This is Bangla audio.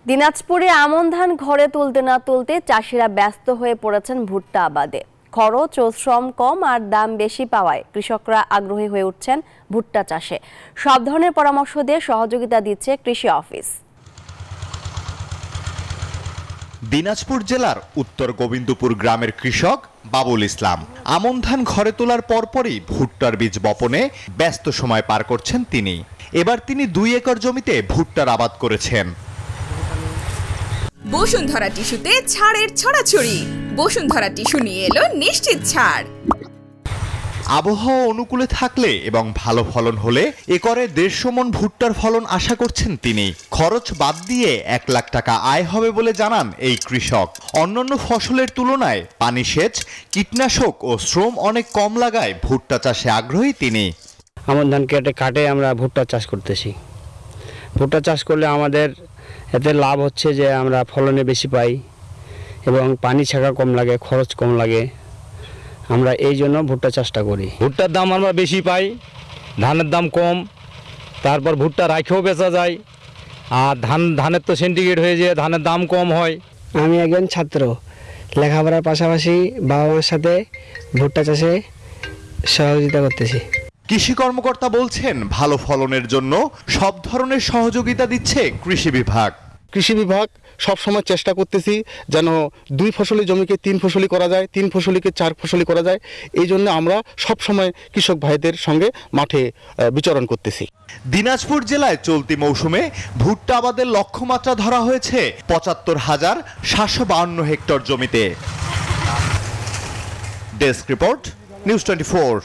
দিনাজপুরে আমন ধান ঘরে তুলতে না তুলতে চাষিরা ব্যস্ত হয়ে পড়েছেন ভুট্টা আবাদে। খরচ ও শ্রম কম আর দাম বেশি পাওয়ায় কৃষকরা আগ্রহী হয়ে উঠছেন ভুট্টা চাষে। সব ধরনের পরামর্শ দিয়ে সহযোগিতা দিচ্ছে কৃষি অফিস। দিনাজপুর জেলার উত্তর গোবিন্দপুর গ্রামের কৃষক বাবুল ইসলাম আমন ধান ঘরে তোলার পরপরই ভুট্টার বীজ বপনে ব্যস্ত সময় পার করছেন তিনি। এবার তিনি 2 একর জমিতে ভুট্টার আবাদ করেছেন। বসুন্ধরা টিস্যুতে ছাড়ের ছড়াছড়ি। বসুন্ধরা টিস্যু নিয়ে এলো নিশ্চিত ছাড়। আবহাওয়া অনুকূলে থাকলে এবং ভালো ফলন হলে একরে 150 মণ ভুট্টার ফলন আশা করছেন তিনি। খরচ বাদ দিয়ে 1 লাখ টাকা আয় হবে বলে জানান এই কৃষক। অন্যান্য ফসলের তুলনায় পানি সেচ, কীটনাশক ও শ্রম অনেক কম লাগায় ভুট্টা চাষে আগ্রহী তিনি। আমন ধান কাটে আমরা ভুট্টা চাষ করতেছি। ভুট্টা চাষ করলে আমাদের এতে লাভ হচ্ছে যে আমরা ফলনে বেশি পাই এবং পানি ছাকা কম লাগে, খরচ কম লাগে। আমরা এই জন্য ভুট্টা চাষটা করি। ভুট্টার দাম আমরা বেশি পাই, ধানের দাম কম, তারপর ভুট্টা রাখেও বেচা যায়। আর ধানের তো সিন্ডিকেট হয়ে যায়, ধানের দাম কম হয়। আমি একজন ছাত্র, লেখাপড়ার পাশাপাশি বাবা মার সাথে ভুট্টা চাষে সহযোগিতা করতেছি। কৃষি কর্মকর্তা বলছেন ভালো ফলনের জন্য সব ধরনের সহযোগিতা দিচ্ছে কৃষি বিভাগ। কৃষি বিভাগ সব সময় চেষ্টা করতেছি যেন 2 ফসলি জমিকে 3 ফসলি করা যায়, 3 ফসলিকে 4 ফসলি করা যায়। এই জন্য আমরা সব সময় কৃষক ভাইদের সঙ্গে মাঠে বিচরণ করতেছি। দিনাজপুর জেলায় চলতি মৌসুমে ভুট্টা আবাদের লক্ষ্যমাত্রা ধরা হয়েছে ৭৫,৭৫২ হেক্টর জমিতে। Desk report, news 24।